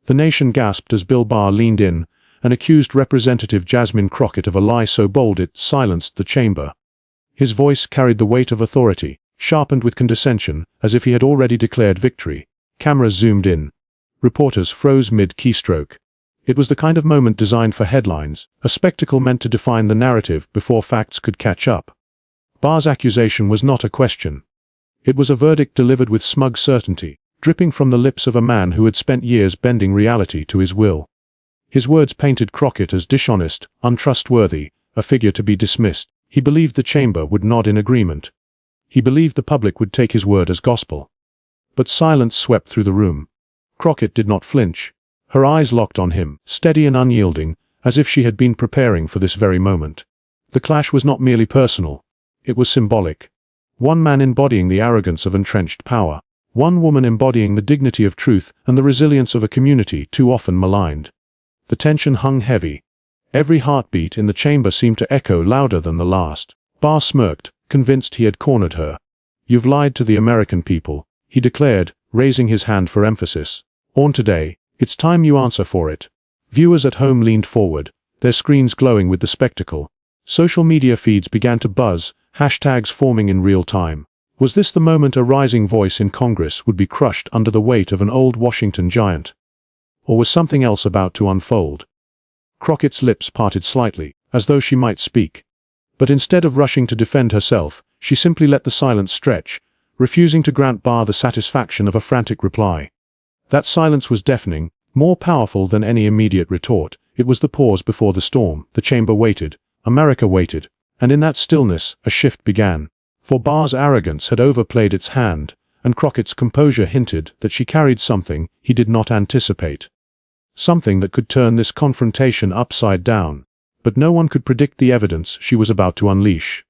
The nation gasped as Bill Barr leaned in and accused Representative Jasmine Crockett of a lie so bold it silenced the chamber. His voice carried the weight of authority, sharpened with condescension, as if he had already declared victory. Cameras zoomed in. Reporters froze mid-keystroke. It was the kind of moment designed for headlines, a spectacle meant to define the narrative before facts could catch up. Barr's accusation was not a question. It was a verdict delivered with smug certainty, dripping from the lips of a man who had spent years bending reality to his will. His words painted Crockett as dishonest, untrustworthy, a figure to be dismissed. He believed the chamber would nod in agreement. He believed the public would take his word as gospel. But silence swept through the room. Crockett did not flinch. Her eyes locked on him, steady and unyielding, as if she had been preparing for this very moment. The clash was not merely personal. It was symbolic. One man embodying the arrogance of entrenched power. One woman embodying the dignity of truth and the resilience of a community too often maligned. The tension hung heavy. Every heartbeat in the chamber seemed to echo louder than the last. Barr smirked, convinced he had cornered her. "You've lied to the American people," he declared, raising his hand for emphasis. "On today, it's time you answer for it." Viewers at home leaned forward, their screens glowing with the spectacle. Social media feeds began to buzz, hashtags forming in real time. Was this the moment a rising voice in Congress would be crushed under the weight of an old Washington giant? Or was something else about to unfold? Crockett's lips parted slightly, as though she might speak. But instead of rushing to defend herself, she simply let the silence stretch, refusing to grant Barr the satisfaction of a frantic reply. That silence was deafening, more powerful than any immediate retort. It was the pause before the storm. The chamber waited. America waited. And in that stillness, a shift began. For Barr's arrogance had overplayed its hand, and Crockett's composure hinted that she carried something he did not anticipate. Something that could turn this confrontation upside down. But no one could predict the evidence she was about to unleash.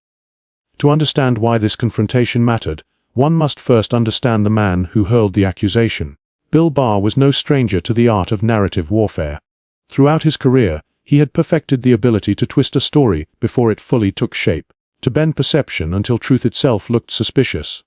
To understand why this confrontation mattered, one must first understand the man who hurled the accusation. Bill Barr was no stranger to the art of narrative warfare. Throughout his career, he had perfected the ability to twist a story before it fully took shape, to bend perception until truth itself looked suspicious.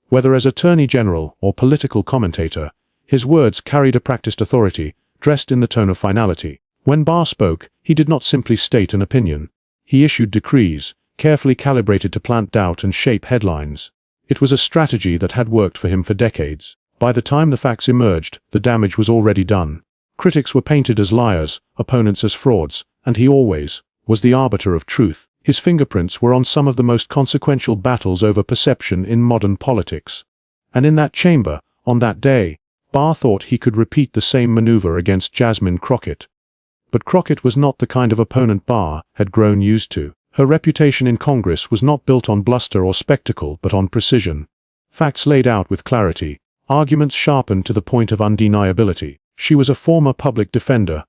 Whether as Attorney General or political commentator, his words carried a practiced authority, dressed in the tone of finality. When Barr spoke, he did not simply state an opinion. He issued decrees, carefully calibrated to plant doubt and shape headlines. It was a strategy that had worked for him for decades. By the time the facts emerged, the damage was already done. Critics were painted as liars, opponents as frauds, and he always was the arbiter of truth. His fingerprints were on some of the most consequential battles over perception in modern politics. And in that chamber, on that day, Barr thought he could repeat the same maneuver against Jasmine Crockett. But Crockett was not the kind of opponent Barr had grown used to. Her reputation in Congress was not built on bluster or spectacle but on precision. Facts laid out with clarity, arguments sharpened to the point of undeniability. She was a former public defender,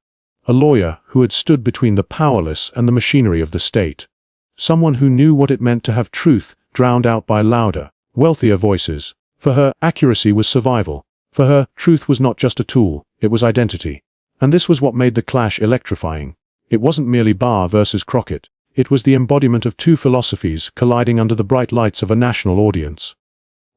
a lawyer who had stood between the powerless and the machinery of the state. Someone who knew what it meant to have truth drowned out by louder, wealthier voices. For her, accuracy was survival. For her, truth was not just a tool, it was identity. And this was what made the clash electrifying. It wasn't merely Barr versus Crockett. It was the embodiment of two philosophies colliding under the bright lights of a national audience.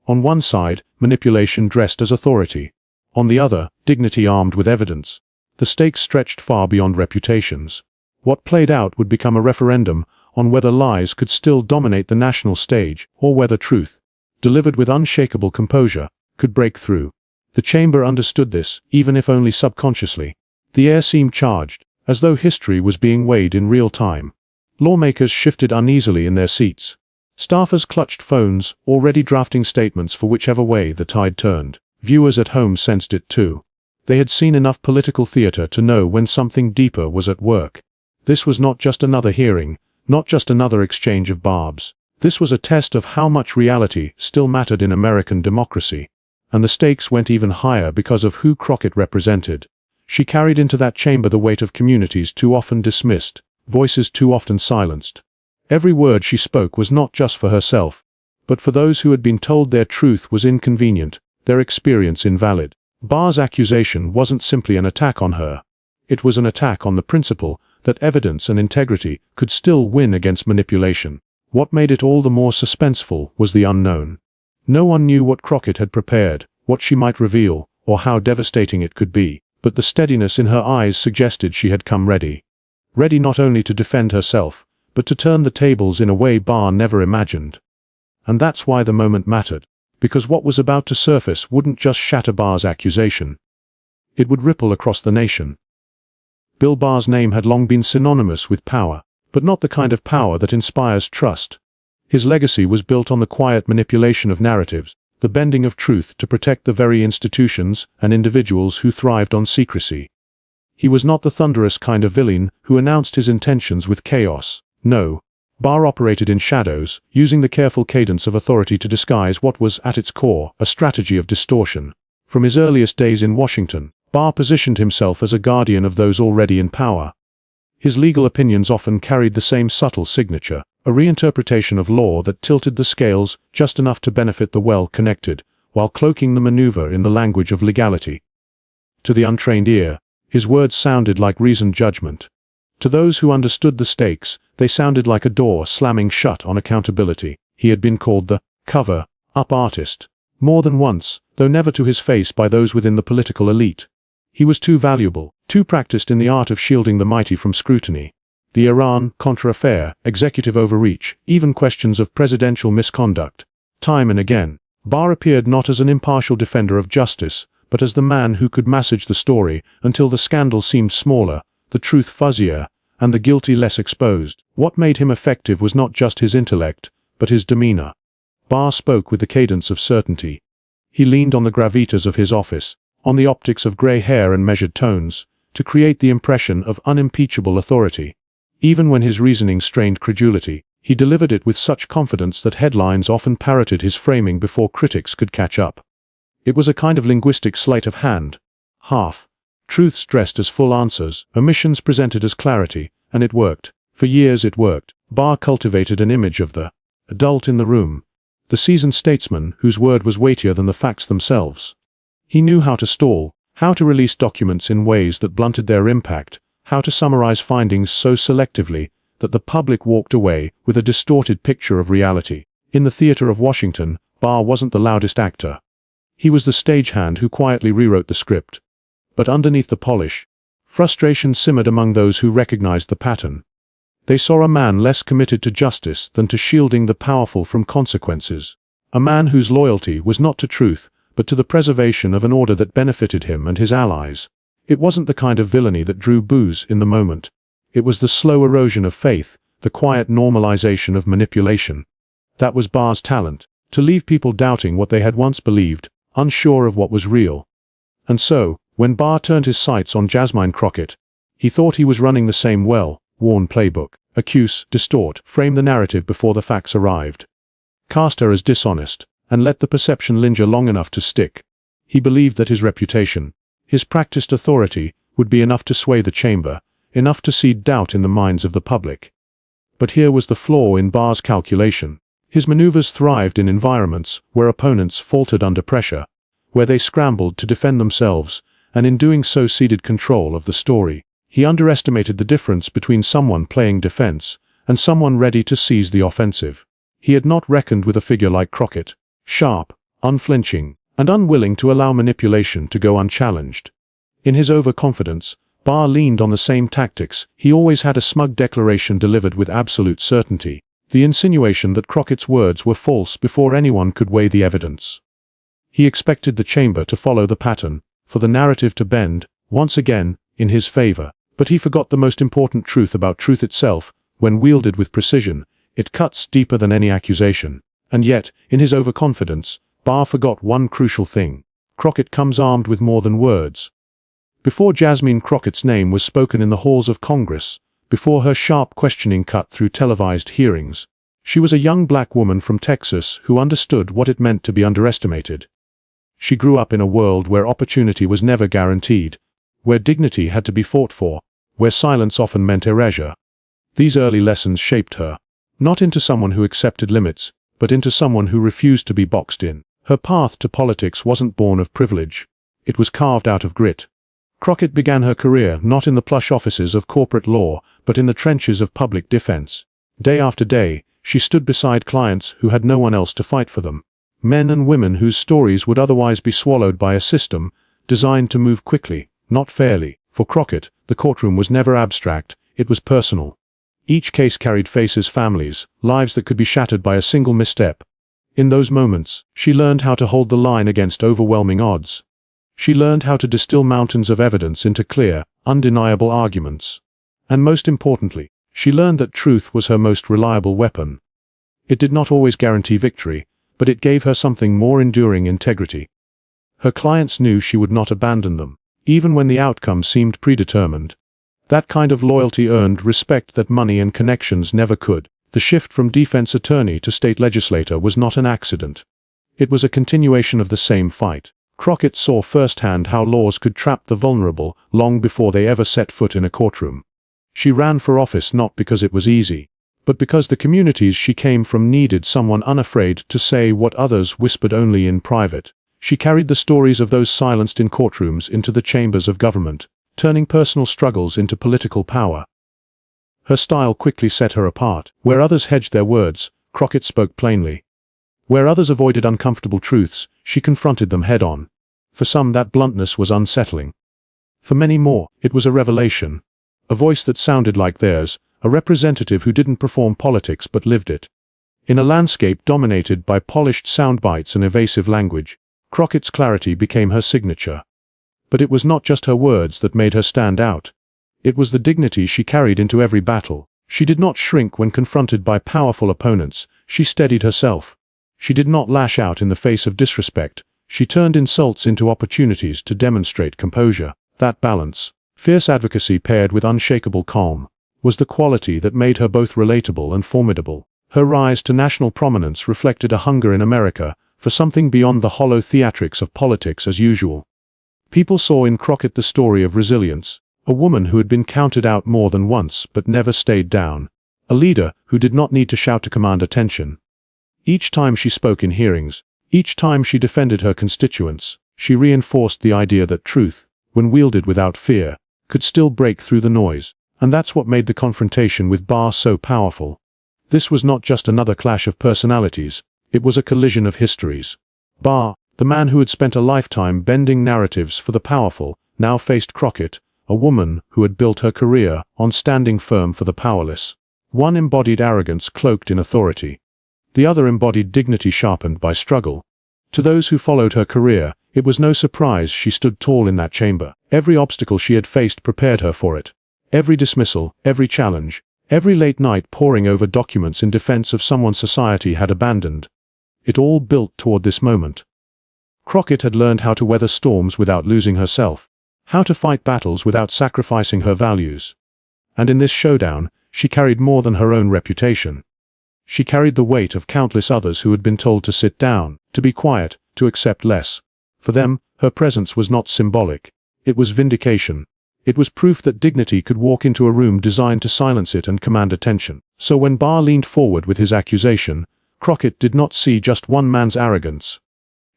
On one side, manipulation dressed as authority. On the other, dignity armed with evidence. The stakes stretched far beyond reputations. What played out would become a referendum on whether lies could still dominate the national stage, or whether truth, delivered with unshakable composure, could break through. The chamber understood this, even if only subconsciously. The air seemed charged, as though history was being weighed in real time. Lawmakers shifted uneasily in their seats. Staffers clutched phones, already drafting statements for whichever way the tide turned. Viewers at home sensed it too. They had seen enough political theater to know when something deeper was at work. This was not just another hearing, not just another exchange of barbs. This was a test of how much reality still mattered in American democracy. And the stakes went even higher because of who Crockett represented. She carried into that chamber the weight of communities too often dismissed, voices too often silenced. Every word she spoke was not just for herself, but for those who had been told their truth was inconvenient, their experience invalid. Barr's accusation wasn't simply an attack on her. It was an attack on the principle that evidence and integrity could still win against manipulation. What made it all the more suspenseful was the unknown. No one knew what Crockett had prepared, what she might reveal, or how devastating it could be. but the steadiness in her eyes suggested she had come ready. Ready not only to defend herself, but to turn the tables in a way Barr never imagined. And that's why the moment mattered, because what was about to surface wouldn't just shatter Barr's accusation. It would ripple across the nation. Bill Barr's name had long been synonymous with power, but not the kind of power that inspires trust. His legacy was built on the quiet manipulation of narratives, the bending of truth to protect the very institutions and individuals who thrived on secrecy. He was not the thunderous kind of villain who announced his intentions with chaos. No, Barr operated in shadows, using the careful cadence of authority to disguise what was, at its core, a strategy of distortion. From his earliest days in Washington, Barr positioned himself as a guardian of those already in power. His legal opinions often carried the same subtle signature, a reinterpretation of law that tilted the scales just enough to benefit the well-connected, while cloaking the maneuver in the language of legality. To the untrained ear, his words sounded like reasoned judgment. To those who understood the stakes, they sounded like a door slamming shut on accountability. He had been called the cover-up artist, more than once, though never to his face by those within the political elite. He was too valuable, too practiced in the art of shielding the mighty from scrutiny. The Iran-Contra affair, executive overreach, even questions of presidential misconduct. Time and again, Barr appeared not as an impartial defender of justice, but as the man who could massage the story until the scandal seemed smaller, the truth fuzzier, and the guilty less exposed. What made him effective was not just his intellect, but his demeanor. Barr spoke with the cadence of certainty. He leaned on the gravitas of his office, on the optics of gray hair and measured tones, to create the impression of unimpeachable authority. Even when his reasoning strained credulity, he delivered it with such confidence that headlines often parroted his framing before critics could catch up. It was a kind of linguistic sleight of hand. Truths dressed as full answers, omissions presented as clarity, and it worked. For years it worked. Barr cultivated an image of the adult in the room, the seasoned statesman whose word was weightier than the facts themselves. He knew how to stall, how to release documents in ways that blunted their impact, how to summarize findings so selectively that the public walked away with a distorted picture of reality. In the theater of Washington, Barr wasn't the loudest actor. He was the stagehand who quietly rewrote the script. But underneath the polish, frustration simmered among those who recognized the pattern. They saw a man less committed to justice than to shielding the powerful from consequences. A man whose loyalty was not to truth, but to the preservation of an order that benefited him and his allies. It wasn't the kind of villainy that drew boos in the moment. It was the slow erosion of faith, the quiet normalization of manipulation. That was Barr's talent, to leave people doubting what they had once believed, unsure of what was real. And so, when Barr turned his sights on Jasmine Crockett, he thought he was running the same well-worn playbook. Accuse, distort, frame the narrative before the facts arrived. Cast her as dishonest, and let the perception linger long enough to stick. He believed that his reputation, his practiced authority, would be enough to sway the chamber, enough to seed doubt in the minds of the public. But here was the flaw in Barr's calculation. His maneuvers thrived in environments where opponents faltered under pressure, where they scrambled to defend themselves, and in doing so ceded control of the story. He underestimated the difference between someone playing defense and someone ready to seize the offensive. He had not reckoned with a figure like Crockett, sharp, unflinching, and unwilling to allow manipulation to go unchallenged. In his overconfidence, Barr leaned on the same tactics. He always had a smug declaration delivered with absolute certainty, the insinuation that Crockett's words were false before anyone could weigh the evidence. He expected the chamber to follow the pattern, for the narrative to bend, once again, in his favor. But he forgot the most important truth about truth itself. When wielded with precision, it cuts deeper than any accusation. And yet, in his overconfidence, Barr forgot one crucial thing. Crockett comes armed with more than words. Before Jasmine Crockett's name was spoken in the halls of Congress, before her sharp questioning cut through televised hearings, she was a young black woman from Texas who understood what it meant to be underestimated. She grew up in a world where opportunity was never guaranteed, where dignity had to be fought for, where silence often meant erasure. These early lessons shaped her, not into someone who accepted limits, but into someone who refused to be boxed in. Her path to politics wasn't born of privilege. It was carved out of grit. Crockett began her career not in the plush offices of corporate law, but in the trenches of public defense. Day after day, she stood beside clients who had no one else to fight for them. Men and women whose stories would otherwise be swallowed by a system designed to move quickly, not fairly. For Crockett, the courtroom was never abstract, it was personal. Each case carried faces, families, lives that could be shattered by a single misstep. In those moments, she learned how to hold the line against overwhelming odds. She learned how to distill mountains of evidence into clear, undeniable arguments. And most importantly, she learned that truth was her most reliable weapon. It did not always guarantee victory, but it gave her something more enduring: integrity. Her clients knew she would not abandon them, even when the outcome seemed predetermined. That kind of loyalty earned respect that money and connections never could. The shift from defense attorney to state legislator was not an accident. It was a continuation of the same fight. Crockett saw firsthand how laws could trap the vulnerable long before they ever set foot in a courtroom. She ran for office not because it was easy, but because the communities she came from needed someone unafraid to say what others whispered only in private. She carried the stories of those silenced in courtrooms into the chambers of government, turning personal struggles into political power. Her style quickly set her apart. Where others hedged their words, Crockett spoke plainly. Where others avoided uncomfortable truths, she confronted them head-on. For some, that bluntness was unsettling. For many more, it was a revelation. A voice that sounded like theirs, a representative who didn't perform politics but lived it. In a landscape dominated by polished sound bites and evasive language, Crockett's clarity became her signature. But it was not just her words that made her stand out. It was the dignity she carried into every battle. She did not shrink when confronted by powerful opponents, she steadied herself. She did not lash out in the face of disrespect, she turned insults into opportunities to demonstrate composure. That balance, fierce advocacy paired with unshakable calm, was the quality that made her both relatable and formidable. Her rise to national prominence reflected a hunger in America for something beyond the hollow theatrics of politics as usual. People saw in Crockett the story of resilience, a woman who had been counted out more than once but never stayed down, a leader who did not need to shout to command attention. Each time she spoke in hearings, each time she defended her constituents, she reinforced the idea that truth, when wielded without fear, could still break through the noise, and that's what made the confrontation with Barr so powerful. This was not just another clash of personalities, it was a collision of histories. Barr, the man who had spent a lifetime bending narratives for the powerful, now faced Crockett, a woman who had built her career on standing firm for the powerless. One embodied arrogance cloaked in authority. The other embodied dignity sharpened by struggle. To those who followed her career, it was no surprise she stood tall in that chamber. Every obstacle she had faced prepared her for it. Every dismissal, every challenge, every late night poring over documents in defense of someone society had abandoned. It all built toward this moment. Crockett had learned how to weather storms without losing herself, how to fight battles without sacrificing her values. And in this showdown, she carried more than her own reputation. She carried the weight of countless others who had been told to sit down, to be quiet, to accept less. For them, her presence was not symbolic. It was vindication. It was proof that dignity could walk into a room designed to silence it and command attention. So when Barr leaned forward with his accusation, Crockett did not see just one man's arrogance.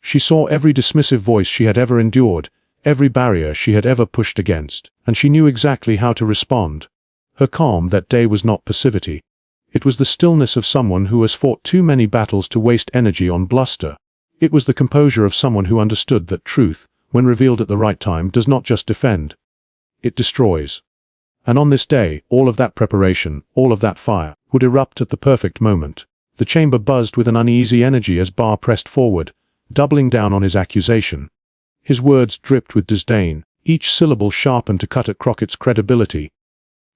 She saw every dismissive voice she had ever endured, every barrier she had ever pushed against, and she knew exactly how to respond. Her calm that day was not passivity. It was the stillness of someone who has fought too many battles to waste energy on bluster. It was the composure of someone who understood that truth, when revealed at the right time, does not just defend. It destroys. And on this day, all of that preparation, all of that fire, would erupt at the perfect moment. The chamber buzzed with an uneasy energy as Barr pressed forward, doubling down on his accusation. His words dripped with disdain, each syllable sharpened to cut at Crockett's credibility.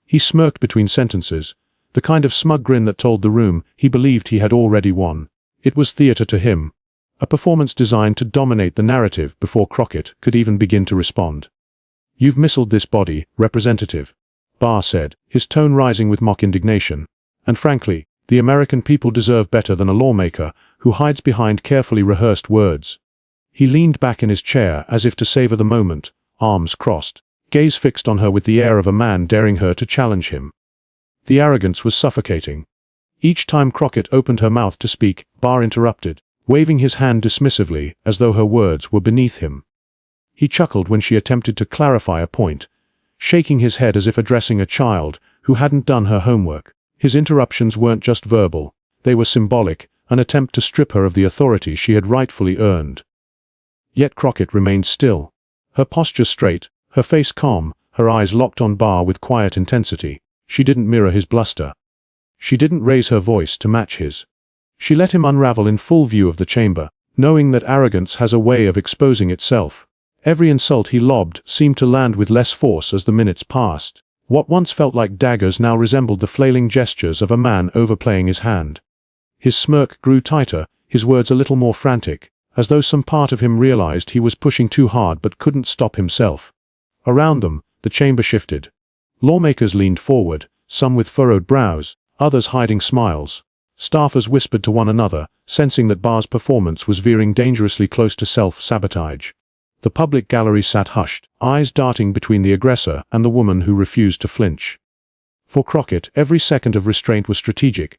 He smirked between sentences, the kind of smug grin that told the room he believed he had already won. It was theater to him, a performance designed to dominate the narrative before Crockett could even begin to respond. "You've misled this body, Representative," Barr said, his tone rising with mock indignation. "And frankly, the American people deserve better than a lawmaker who hides behind carefully rehearsed words." He leaned back in his chair as if to savor the moment, arms crossed, gaze fixed on her with the air of a man daring her to challenge him. The arrogance was suffocating. Each time Crockett opened her mouth to speak, Barr interrupted, waving his hand dismissively as though her words were beneath him. He chuckled when she attempted to clarify a point, shaking his head as if addressing a child who hadn't done her homework. His interruptions weren't just verbal, they were symbolic, an attempt to strip her of the authority she had rightfully earned. Yet Crockett remained still, her posture straight, her face calm, her eyes locked on Barr with quiet intensity. She didn't mirror his bluster. She didn't raise her voice to match his. She let him unravel in full view of the chamber, knowing that arrogance has a way of exposing itself. Every insult he lobbed seemed to land with less force as the minutes passed. What once felt like daggers now resembled the flailing gestures of a man overplaying his hand. His smirk grew tighter, his words a little more frantic, as though some part of him realized he was pushing too hard but couldn't stop himself. Around them, the chamber shifted. Lawmakers leaned forward, some with furrowed brows, others hiding smiles. Staffers whispered to one another, sensing that Barr's performance was veering dangerously close to self-sabotage. The public gallery sat hushed, eyes darting between the aggressor and the woman who refused to flinch. For Crockett, every second of restraint was strategic.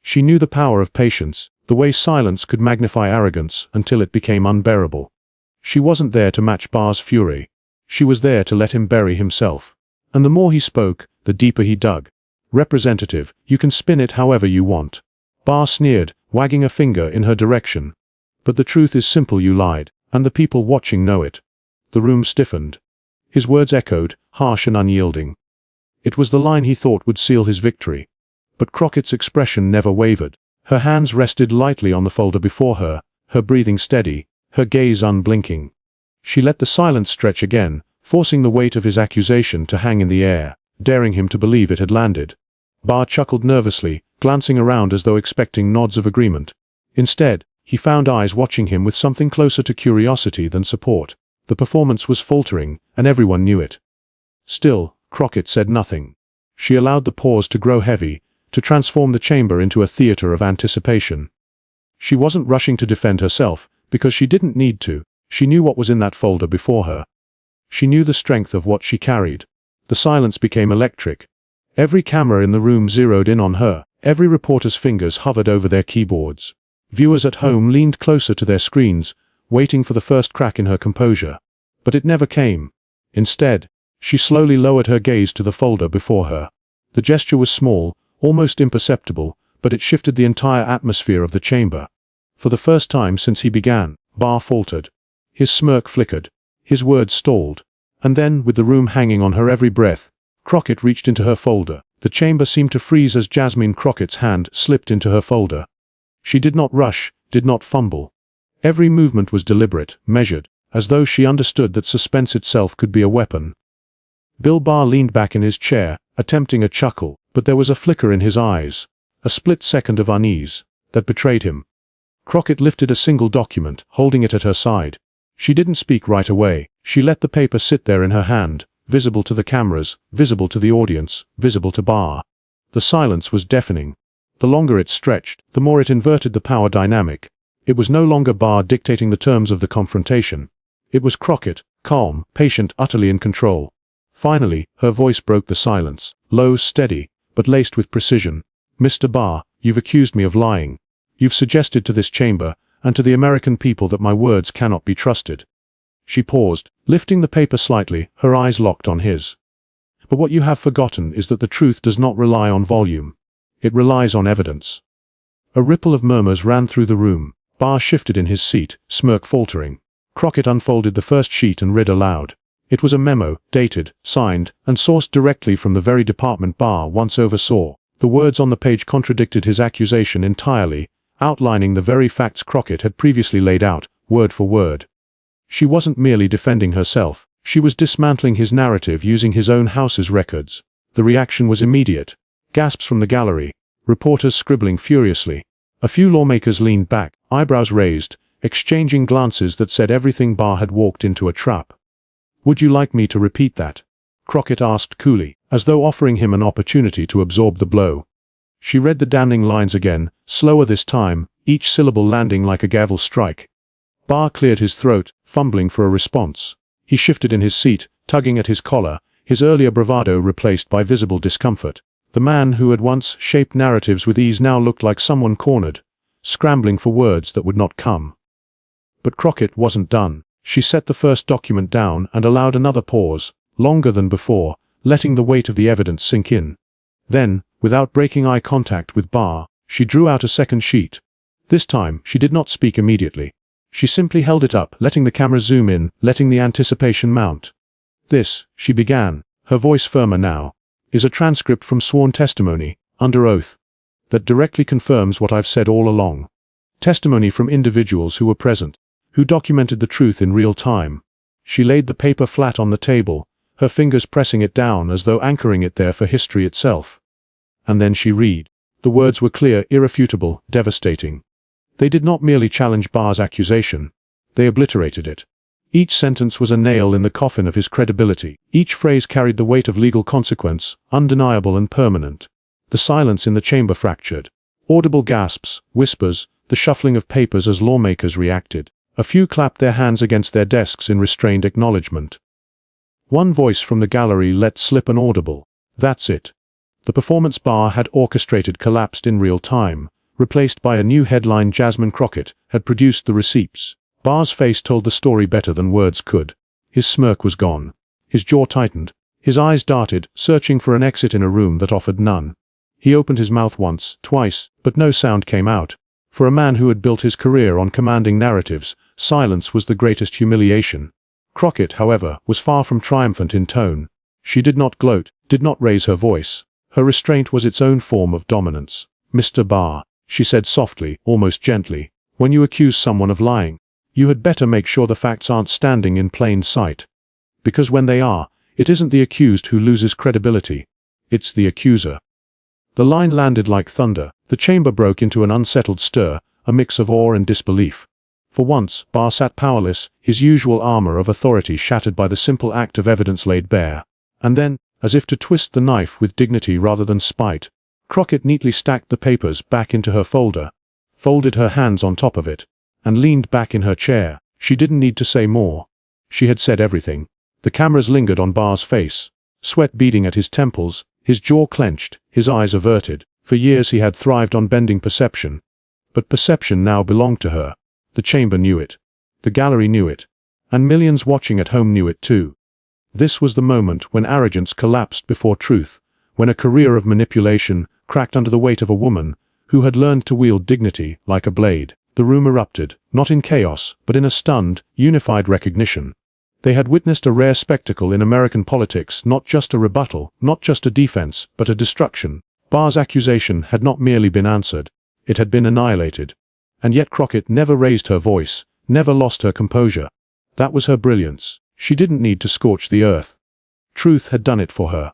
She knew the power of patience, the way silence could magnify arrogance until it became unbearable. She wasn't there to match Barr's fury. She was there to let him bury himself. And the more he spoke, the deeper he dug. "Representative, you can spin it however you want." Barr sneered, wagging a finger in her direction. "But the truth is simple, you lied, and the people watching know it." The room stiffened. His words echoed, harsh and unyielding. It was the line he thought would seal his victory. But Crockett's expression never wavered. Her hands rested lightly on the folder before her, her breathing steady, her gaze unblinking. She let the silence stretch again, forcing the weight of his accusation to hang in the air, daring him to believe it had landed. Barr chuckled nervously, glancing around as though expecting nods of agreement. Instead, he found eyes watching him with something closer to curiosity than support. The performance was faltering, and everyone knew it. Still, Crockett said nothing. She allowed the pause to grow heavy, to transform the chamber into a theater of anticipation. She wasn't rushing to defend herself, because she didn't need to. She knew what was in that folder before her. She knew the strength of what she carried. The silence became electric. Every camera in the room zeroed in on her, every reporter's fingers hovered over their keyboards. Viewers at home leaned closer to their screens, waiting for the first crack in her composure. But it never came. Instead, she slowly lowered her gaze to the folder before her. The gesture was small, almost imperceptible, but it shifted the entire atmosphere of the chamber. For the first time since he began, Barr faltered. His smirk flickered. His words stalled. And then, with the room hanging on her every breath, Crockett reached into her folder. The chamber seemed to freeze as Jasmine Crockett's hand slipped into her folder. She did not rush, did not fumble. Every movement was deliberate, measured, as though she understood that suspense itself could be a weapon. Bill Barr leaned back in his chair, attempting a chuckle, but there was a flicker in his eyes, a split second of unease, that betrayed him. Crockett lifted a single document, holding it at her side. She didn't speak right away. She let the paper sit there in her hand, visible to the cameras, visible to the audience, visible to Barr. The silence was deafening. The longer it stretched, the more it inverted the power dynamic. It was no longer Barr dictating the terms of the confrontation. It was Crockett, calm, patient, utterly in control. Finally, her voice broke the silence, low, steady, but laced with precision. "Mr. Barr, you've accused me of lying. You've suggested to this chamber, and to the American people, that my words cannot be trusted." She paused, lifting the paper slightly, her eyes locked on his. "But what you have forgotten is that the truth does not rely on volume. It relies on evidence." A ripple of murmurs ran through the room. Barr shifted in his seat, smirk faltering. Crockett unfolded the first sheet and read aloud. It was a memo, dated, signed, and sourced directly from the very department Barr once oversaw. The words on the page contradicted his accusation entirely, outlining the very facts Crockett had previously laid out, word for word. She wasn't merely defending herself. She was dismantling his narrative using his own house's records. The reaction was immediate. Gasps from the gallery. Reporters scribbling furiously. A few lawmakers leaned back, eyebrows raised, exchanging glances that said everything Barr had walked into a trap. "Would you like me to repeat that?" Crockett asked coolly, as though offering him an opportunity to absorb the blow. She read the damning lines again, slower this time, each syllable landing like a gavel strike. Barr cleared his throat, fumbling for a response. He shifted in his seat, tugging at his collar, his earlier bravado replaced by visible discomfort. The man who had once shaped narratives with ease now looked like someone cornered, scrambling for words that would not come. But Crockett wasn't done. She set the first document down and allowed another pause, longer than before, letting the weight of the evidence sink in. Then, without breaking eye contact with Barr, she drew out a second sheet. This time, she did not speak immediately. She simply held it up, letting the camera zoom in, letting the anticipation mount. "This," she began, her voice firmer now, "is a transcript from sworn testimony, under oath, that directly confirms what I've said all along. Testimony from individuals who were present, who documented the truth in real time." She laid the paper flat on the table, her fingers pressing it down as though anchoring it there for history itself. And then she read. The words were clear, irrefutable, devastating. They did not merely challenge Barr's accusation, they obliterated it. Each sentence was a nail in the coffin of his credibility. Each phrase carried the weight of legal consequence, undeniable and permanent. The silence in the chamber fractured. Audible gasps, whispers, the shuffling of papers as lawmakers reacted. A few clapped their hands against their desks in restrained acknowledgement. One voice from the gallery let slip an audible, "That's it." The performance Barr had orchestrated collapsed in real time, replaced by a new headline. Jasmine Crockett had produced the receipts. Barr's face told the story better than words could. His smirk was gone. His jaw tightened. His eyes darted, searching for an exit in a room that offered none. He opened his mouth once, twice, but no sound came out. For a man who had built his career on commanding narratives, silence was the greatest humiliation. Crockett, however, was far from triumphant in tone. She did not gloat, did not raise her voice. Her restraint was its own form of dominance. "Mr. Barr," she said softly, almost gently, "when you accuse someone of lying, you had better make sure the facts aren't standing in plain sight. Because when they are, it isn't the accused who loses credibility. It's the accuser." The line landed like thunder. The chamber broke into an unsettled stir, a mix of awe and disbelief. For once, Barr sat powerless, his usual armor of authority shattered by the simple act of evidence laid bare. And then, as if to twist the knife with dignity rather than spite, Crockett neatly stacked the papers back into her folder, folded her hands on top of it, and leaned back in her chair. She didn't need to say more. She had said everything. The cameras lingered on Barr's face, sweat beading at his temples, his jaw clenched, his eyes averted. For years he had thrived on bending perception. But perception now belonged to her. The chamber knew it. The gallery knew it. And millions watching at home knew it too. This was the moment when arrogance collapsed before truth, when a career of manipulation cracked under the weight of a woman who had learned to wield dignity like a blade. The room erupted, not in chaos, but in a stunned, unified recognition. They had witnessed a rare spectacle in American politics, not just a rebuttal, not just a defense, but a destruction. Barr's accusation had not merely been answered, it had been annihilated. And yet Crockett never raised her voice, never lost her composure. That was her brilliance. She didn't need to scorch the earth. Truth had done it for her.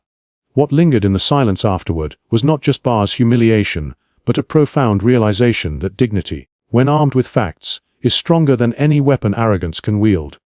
What lingered in the silence afterward was not just Barr's humiliation, but a profound realization that dignity, when armed with facts, is stronger than any weapon arrogance can wield.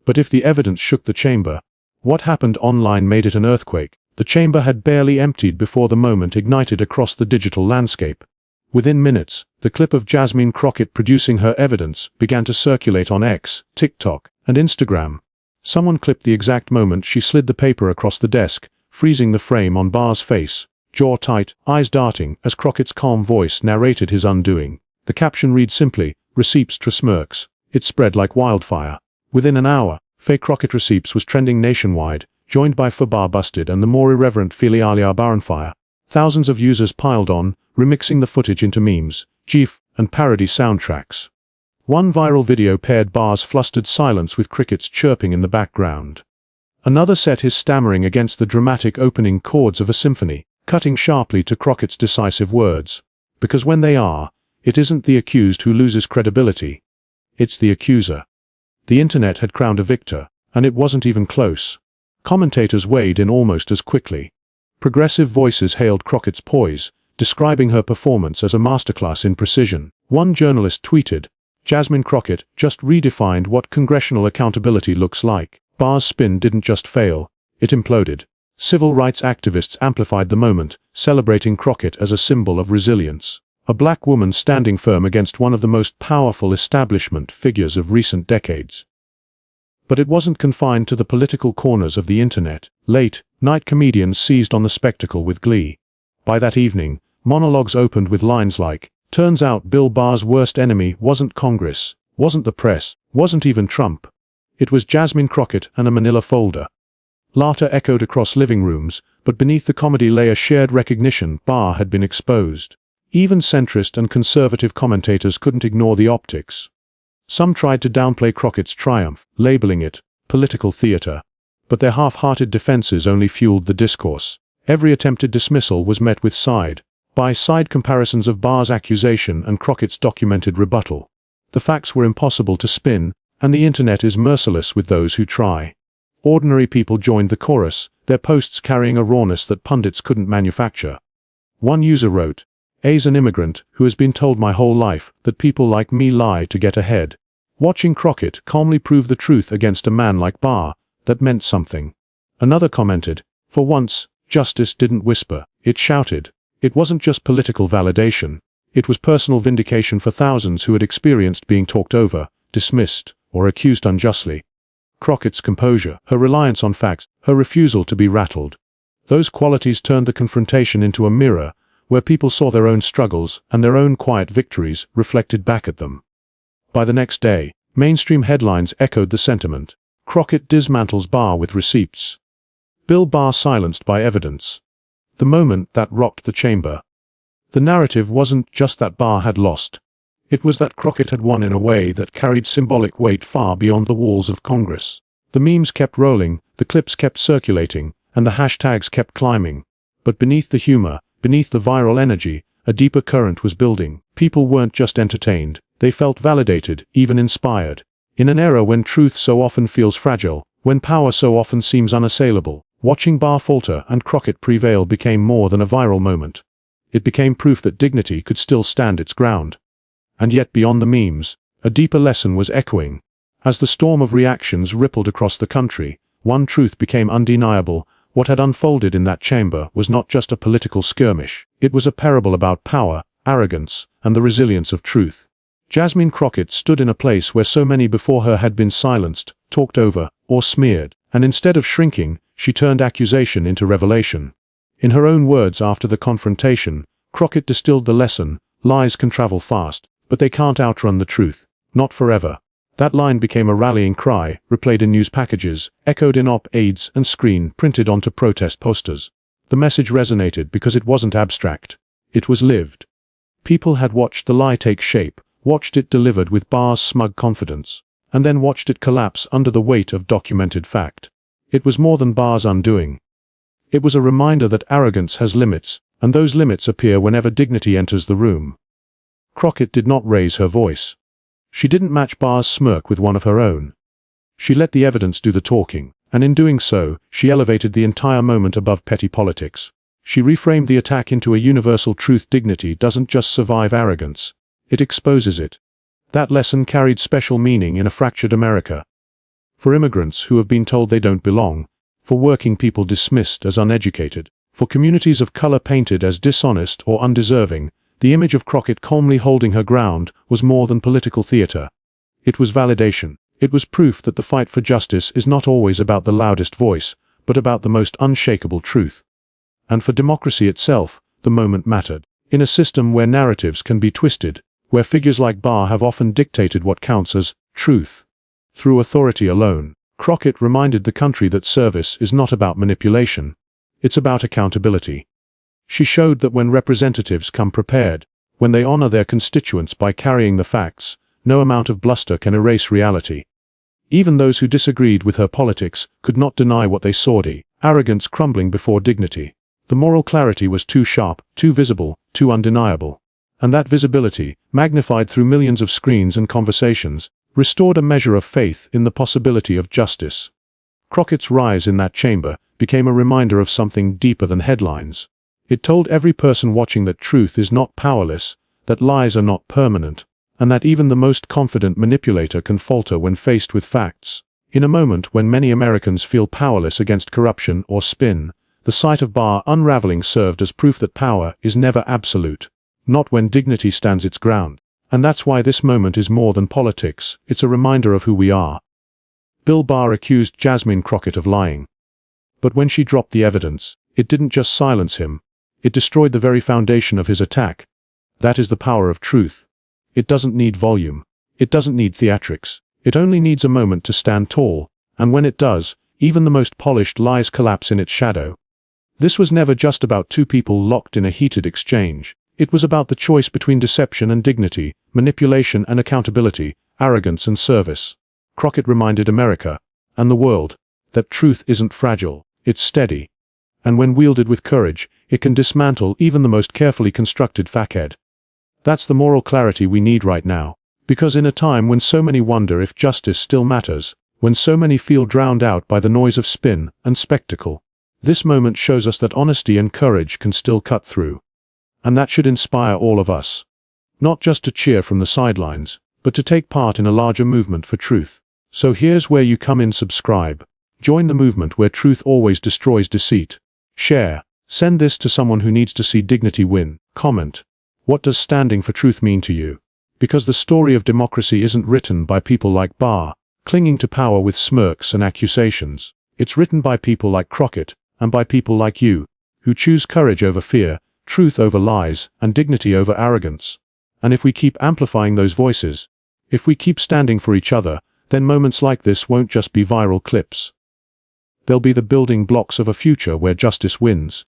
But if the evidence shook the chamber, what happened online made it an earthquake. The chamber had barely emptied before the moment ignited across the digital landscape. Within minutes, the clip of Jasmine Crockett producing her evidence began to circulate on X, TikTok, and Instagram. Someone clipped the exact moment she slid the paper across the desk, freezing the frame on Barr's face, jaw tight, eyes darting, as Crockett's calm voice narrated his undoing. The caption read simply, "Receipts to smirks." It spread like wildfire. Within an hour, fake Crockett receipts was trending nationwide, joined by "For Barr Busted" and the more irreverent "Filialia Barrenfire." Thousands of users piled on, remixing the footage into memes, GIF, and parody soundtracks. One viral video paired Barr's flustered silence with crickets chirping in the background. Another set his stammering against the dramatic opening chords of a symphony, cutting sharply to Crockett's decisive words. Because when they are, it isn't the accused who loses credibility. It's the accuser. The internet had crowned a victor, and it wasn't even close. Commentators weighed in almost as quickly. Progressive voices hailed Crockett's poise, describing her performance as a masterclass in precision. One journalist tweeted, "Jasmine Crockett just redefined what congressional accountability looks like." Barr's spin didn't just fail, it imploded. Civil rights activists amplified the moment, celebrating Crockett as a symbol of resilience. A black woman standing firm against one of the most powerful establishment figures of recent decades. But it wasn't confined to the political corners of the internet. Late-night comedians seized on the spectacle with glee. By that evening, monologues opened with lines like, "Turns out Bill Barr's worst enemy wasn't Congress, wasn't the press, wasn't even Trump. It was Jasmine Crockett and a manila folder." Laughter echoed across living rooms, but beneath the comedy lay a shared recognition Barr had been exposed. Even centrist and conservative commentators couldn't ignore the optics. Some tried to downplay Crockett's triumph, labeling it political theater. But their half-hearted defenses only fueled the discourse. Every attempted dismissal was met with side-by-side comparisons of Barr's accusation and Crockett's documented rebuttal. The facts were impossible to spin, and the internet is merciless with those who try. Ordinary people joined the chorus, their posts carrying a rawness that pundits couldn't manufacture. One user wrote, "A's an immigrant who has been told my whole life that people like me lie to get ahead. Watching Crockett calmly prove the truth against a man like Barr, that meant something." Another commented, "For once, justice didn't whisper, it shouted." It wasn't just political validation. It was personal vindication for thousands who had experienced being talked over, dismissed, or accused unjustly. Crockett's composure, her reliance on facts, her refusal to be rattled. Those qualities turned the confrontation into a mirror, where people saw their own struggles and their own quiet victories reflected back at them. By the next day, mainstream headlines echoed the sentiment. Crockett dismantles Barr with receipts. Bill Barr silenced by evidence. The moment that rocked the chamber. The narrative wasn't just that Barr had lost. It was that Crockett had won in a way that carried symbolic weight far beyond the walls of Congress. The memes kept rolling, the clips kept circulating, and the hashtags kept climbing. But beneath the humor, beneath the viral energy, a deeper current was building. People weren't just entertained, they felt validated, even inspired. In an era when truth so often feels fragile, when power so often seems unassailable, watching Barr falter and Crockett prevail became more than a viral moment. It became proof that dignity could still stand its ground. And yet beyond the memes, a deeper lesson was echoing. As the storm of reactions rippled across the country, one truth became undeniable: what had unfolded in that chamber was not just a political skirmish, it was a parable about power, arrogance, and the resilience of truth. Jasmine Crockett stood in a place where so many before her had been silenced, talked over, or smeared, and instead of shrinking, she turned accusation into revelation. In her own words after the confrontation, Crockett distilled the lesson: lies can travel fast, but they can't outrun the truth. Not forever. That line became a rallying cry, replayed in news packages, echoed in op-eds and printed onto protest posters. The message resonated because it wasn't abstract. It was lived. People had watched the lie take shape, watched it delivered with Barr's smug confidence, and then watched it collapse under the weight of documented fact. It was more than Barr's undoing. It was a reminder that arrogance has limits, and those limits appear whenever dignity enters the room. Crockett did not raise her voice. She didn't match Barr's smirk with one of her own. She let the evidence do the talking, and in doing so, she elevated the entire moment above petty politics. She reframed the attack into a universal truth: dignity doesn't just survive arrogance, it exposes it. That lesson carried special meaning in a fractured America. For immigrants who have been told they don't belong, for working people dismissed as uneducated, for communities of color painted as dishonest or undeserving, the image of Crockett calmly holding her ground was more than political theater. It was validation. It was proof that the fight for justice is not always about the loudest voice, but about the most unshakable truth. And for democracy itself, the moment mattered. In a system where narratives can be twisted, where figures like Barr have often dictated what counts as truth through authority alone, Crockett reminded the country that service is not about manipulation. It's about accountability. She showed that when representatives come prepared, when they honor their constituents by carrying the facts, no amount of bluster can erase reality. Even those who disagreed with her politics could not deny what they saw: arrogance crumbling before dignity. The moral clarity was too sharp, too visible, too undeniable. And that visibility, magnified through millions of screens and conversations, restored a measure of faith in the possibility of justice. Crockett's rise in that chamber became a reminder of something deeper than headlines. It told every person watching that truth is not powerless, that lies are not permanent, and that even the most confident manipulator can falter when faced with facts. In a moment when many Americans feel powerless against corruption or spin, the sight of Barr unraveling served as proof that power is never absolute, not when dignity stands its ground. And that's why this moment is more than politics, it's a reminder of who we are. Bill Barr accused Jasmine Crockett of lying. But when she dropped the evidence, it didn't just silence him, it destroyed the very foundation of his attack. That is the power of truth. It doesn't need volume. It doesn't need theatrics. It only needs a moment to stand tall, and when it does, even the most polished lies collapse in its shadow. This was never just about two people locked in a heated exchange. It was about the choice between deception and dignity, manipulation and accountability, arrogance and service. Crockett reminded America, and the world, that truth isn't fragile, it's steady. And when wielded with courage, it can dismantle even the most carefully constructed facade. That's the moral clarity we need right now. Because in a time when so many wonder if justice still matters, when so many feel drowned out by the noise of spin and spectacle, this moment shows us that honesty and courage can still cut through. And that should inspire all of us. Not just to cheer from the sidelines, but to take part in a larger movement for truth. So here's where you come in: subscribe. Join the movement where truth always destroys deceit. Share. Send this to someone who needs to see dignity win. Comment. What does standing for truth mean to you? Because the story of democracy isn't written by people like Barr, clinging to power with smirks and accusations. It's written by people like Crockett, and by people like you, who choose courage over fear, truth over lies, and dignity over arrogance. And if we keep amplifying those voices, if we keep standing for each other, then moments like this won't just be viral clips. They'll be the building blocks of a future where justice wins,